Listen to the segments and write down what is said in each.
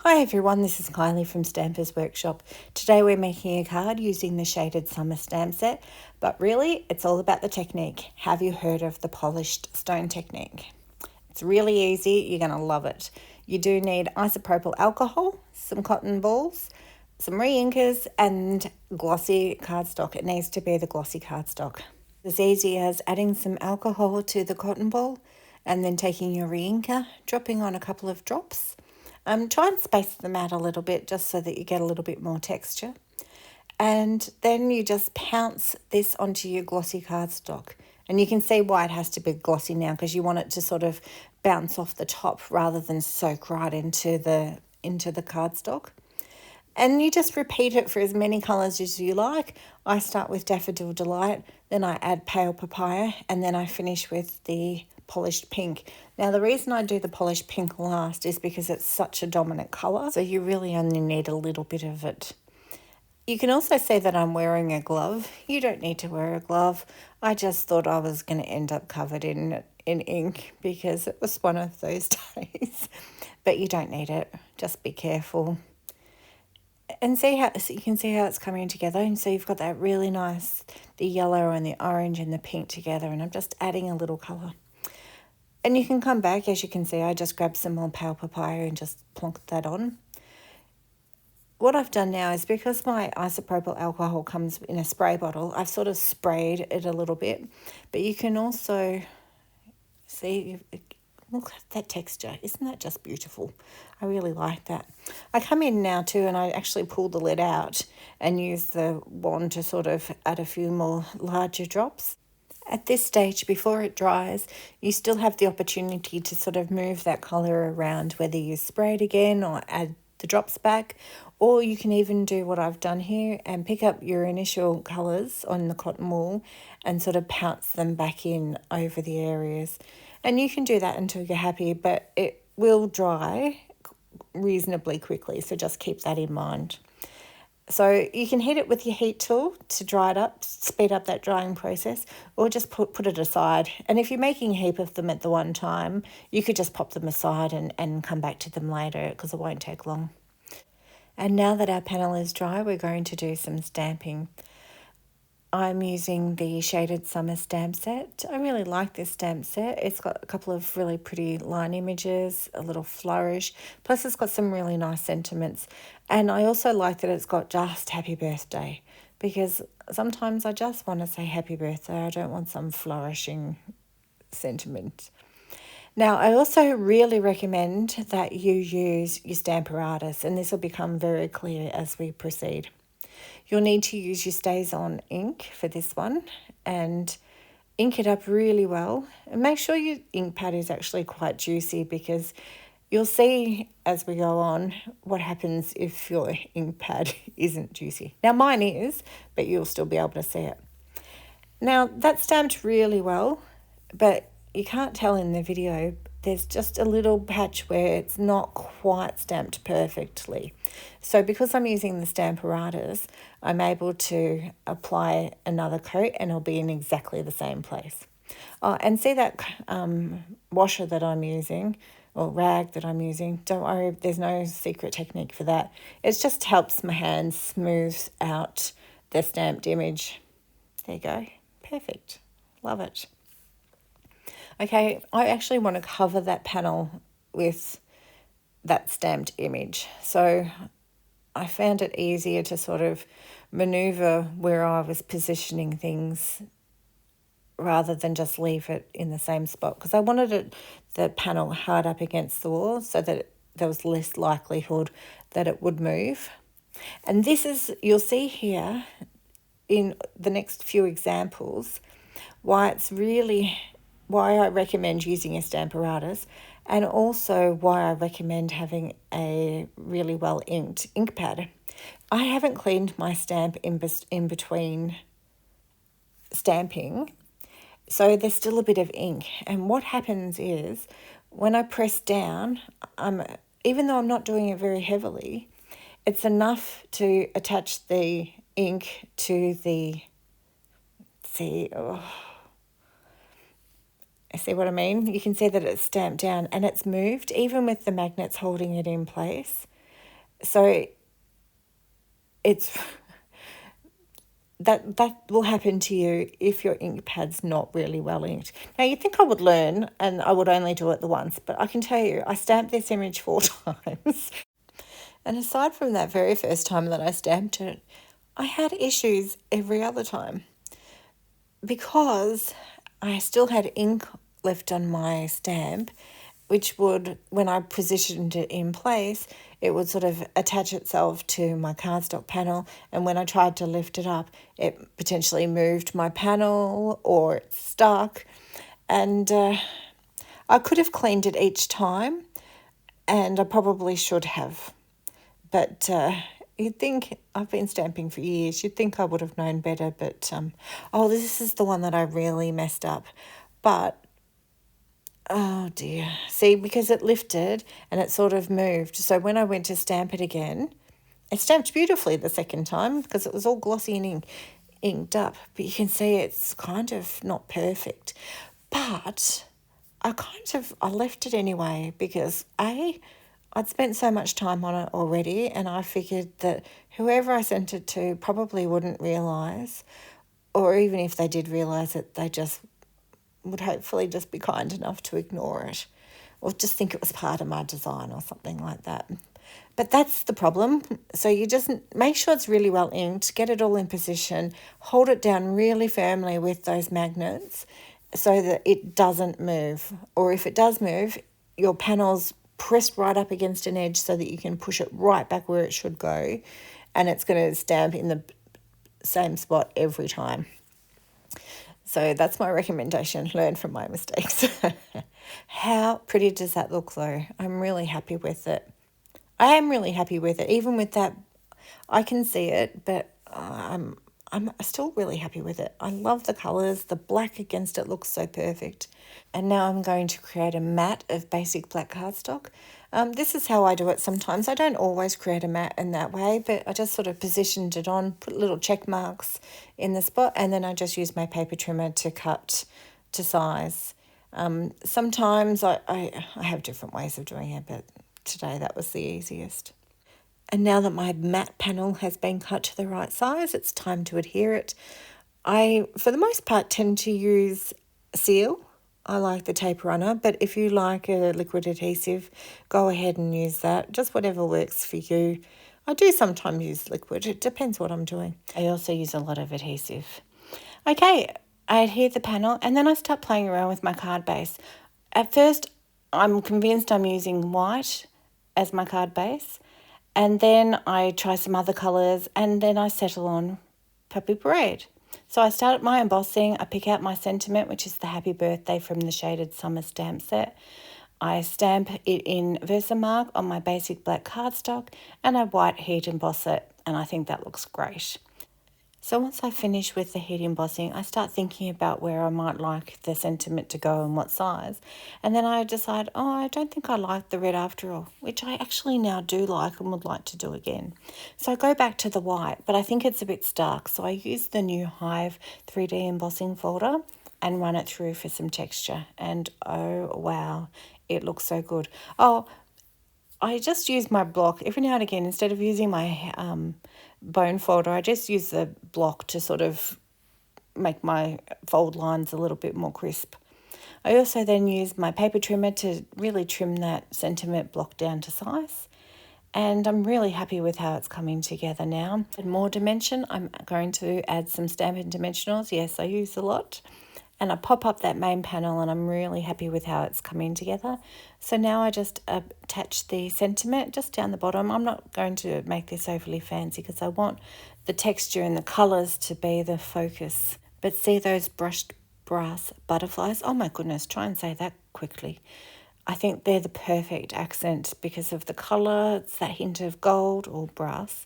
Hi everyone, this is Kylie from Stampers Workshop. Today we're making a card using the shaded summer stamp set, but really it's all about the technique. Have you heard of the polished stone technique? It's really easy, you're going to love it. You do need isopropyl alcohol, some cotton balls, some re-inkers and glossy cardstock. It needs to be the glossy cardstock. As easy as adding some alcohol to the cotton ball and then taking your re-inker, dropping on a couple of drops. Try and space them out a little bit just so that you get a little bit more texture. And then you just pounce this onto your glossy cardstock. And you can see why it has to be glossy now, because you want it to sort of bounce off the top rather than soak right into the cardstock. And you just repeat it for as many colours as you like. I start with Daffodil Delight, then I add Pale Papaya, and then I finish with the polished pink. Now the reason I do the polished pink last is because it's such a dominant colour, so you really only need a little bit of it. You can also see that I'm wearing a glove. You don't need to wear a glove. I just thought I was going to end up covered in ink because it was one of those days. But you don't need it. Just be careful. And see how, so you can see how it's coming together. And so you've got that really nice, the yellow and the orange and the pink together. And I'm just adding a little colour. And you can come back, as you can see, I just grabbed some more Pale Papaya and just plonked that on. What I've done now is, because my isopropyl alcohol comes in a spray bottle, I've sort of sprayed it a little bit. But you can also see, look at that texture. Isn't that just beautiful? I really like that. I come in now too and I actually pull the lid out and use the wand to sort of add a few more larger drops. At this stage, before it dries, you still have the opportunity to sort of move that colour around, whether you spray it again or add the drops back, or you can even do what I've done here and pick up your initial colours on the cotton wool and sort of pounce them back in over the areas. And you can do that until you're happy, but it will dry reasonably quickly, so just keep that in mind. So you can hit it with your heat tool to dry it up, speed up that drying process, or just put it aside. And if you're making a heap of them at the one time, you could just pop them aside and come back to them later, because it won't take long. And now that our panel is dry, we're going to do some stamping. I'm using the shaded summer stamp set. I really like this stamp set. It's got a couple of really pretty line images, a little flourish, plus it's got some really nice sentiments. And I also like that it's got just happy birthday, because sometimes I just want to say happy birthday. I don't want some flourishing sentiment. Now, I also really recommend that you use your Stamparatus, and this will become very clear as we proceed. You'll need to use your StazOn ink for this one and ink it up really well. And make sure your ink pad is actually quite juicy, because you'll see as we go on what happens if your ink pad isn't juicy. Now mine is, but you'll still be able to see it. Now that's stamped really well, but you can't tell in the video. There's just a little patch where it's not quite stamped perfectly. So because I'm using the Stamparatus, I'm able to apply another coat and it'll be in exactly the same place. Oh, and see that washer that I'm using, or rag that I'm using? Don't worry, there's no secret technique for that. It just helps my hands smooth out the stamped image. There you go. Perfect. Love it. Okay, I actually want to cover that panel with that stamped image. So I found it easier to sort of maneuver where I was positioning things rather than just leave it in the same spot, because I wanted the panel hard up against the wall so that there was less likelihood that it would move. And this is, you'll see here in the next few examples, why I recommend using a Stamparatus, and also why I recommend having a really well inked ink pad. I haven't cleaned my stamp in between stamping, so there's still a bit of ink. And what happens is, when I press down, even though I'm not doing it very heavily, it's enough to attach the ink to the, see what I mean? You can see that it's stamped down and it's moved, even with the magnets holding it in place. So it's that will happen to you if your ink pad's not really well inked. Now, you'd think I would learn and I would only do it the once, but I can tell you, I stamped this image 4 times. And aside from that very first time that I stamped it, I had issues every other time because I still had ink left on my stamp, which would, when I positioned it in place, it would sort of attach itself to my cardstock panel. And when I tried to lift it up, it potentially moved my panel or it stuck. And I could have cleaned it each time, and I probably should have. But you'd think, I've been stamping for years, you'd think I would have known better. But, oh, this is the one that I really messed up. But oh dear. See, because it lifted and it sort of moved. So when I went to stamp it again, it stamped beautifully the second time because it was all glossy and inked up. But you can see it's kind of not perfect. But I left it anyway because I'd spent so much time on it already, and I figured that whoever I sent it to probably wouldn't realise, or even if they did realise it, they just would hopefully just be kind enough to ignore it or just think it was part of my design or something like that. But that's the problem. So you just make sure it's really well inked, get it all in position, hold it down really firmly with those magnets so that it doesn't move. Or if it does move, your panel's pressed right up against an edge so that you can push it right back where it should go, and it's going to stamp in the same spot every time. So that's my recommendation. Learn from my mistakes. How pretty does that look though? I'm really happy with it. I am really happy with it. Even with that, I can see it, but I'm still really happy with it. I love the colours. The black against it looks so perfect. And now I'm going to create a mat of basic black cardstock. This is how I do it sometimes. I don't always create a mat in that way, but I just sort of positioned it on, put little check marks in the spot, and then I just use my paper trimmer to cut to size. Sometimes I have different ways of doing it, but today that was the easiest. And now that my matte panel has been cut to the right size, it's time to adhere it. I, for the most part, tend to use seal. I like the tape runner, but if you like a liquid adhesive, go ahead and use that. Just whatever works for you. I do sometimes use liquid. It depends what I'm doing. I also use a lot of adhesive. Okay, I adhere the panel and then I start playing around with my card base. At first, I'm convinced I'm using white as my card base, and then I try some other colours, and then I settle on Puppy Parade. So I start my embossing, I pick out my sentiment, which is the happy birthday from the Shaded Summer stamp set. I stamp it in VERSAMARK on my basic black cardstock, and I white heat emboss it, and I think that looks great. So once I finish with the heat embossing, I start thinking about where I might like the sentiment to go and what size. And then I decide, oh, I don't think I like the red after all, which I actually now do like and would like to do again. So I go back to the white, but I think it's a bit stark. So I use the new HIVE 3D embossing folder and run it through for some texture. And oh, wow, it looks so good. Oh, I just use my block every now and again. Instead of using my bone folder, I just use the block to sort of make my fold lines a little bit more crisp. I also then use my paper trimmer to really trim that sentiment block down to size. And I'm really happy with how it's coming together now. And more dimension, I'm going to add some Stampin' Dimensionals. Yes, I use a lot. And I pop up that main panel and I'm really happy with how it's coming together. So now I just attach the sentiment just down the bottom. I'm not going to make this overly fancy because I want the texture and the colours to be the focus. But see those brushed brass butterflies? Oh my goodness, try and say that quickly. I think they're the perfect accent because of the colour. It's that hint of gold or brass.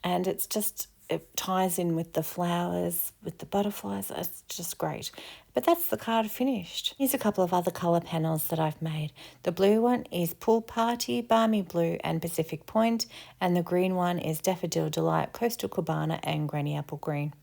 And it's just, it ties in with the flowers, with the butterflies. It's just great. But that's the card finished. Here's a couple of other colour panels that I've made. The blue one is Pool Party, Balmy Blue and Pacific Point. And the green one is Daffodil Delight, Coastal Cabana and Granny Apple Green.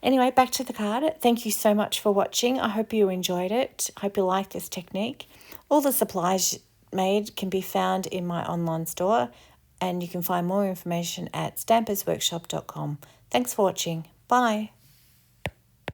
Anyway, back to the card. Thank you so much for watching. I hope you enjoyed it. I hope you like this technique. All the supplies made can be found in my online store and you can find more information at stampersworkshop.com. Thanks for watching. Bye.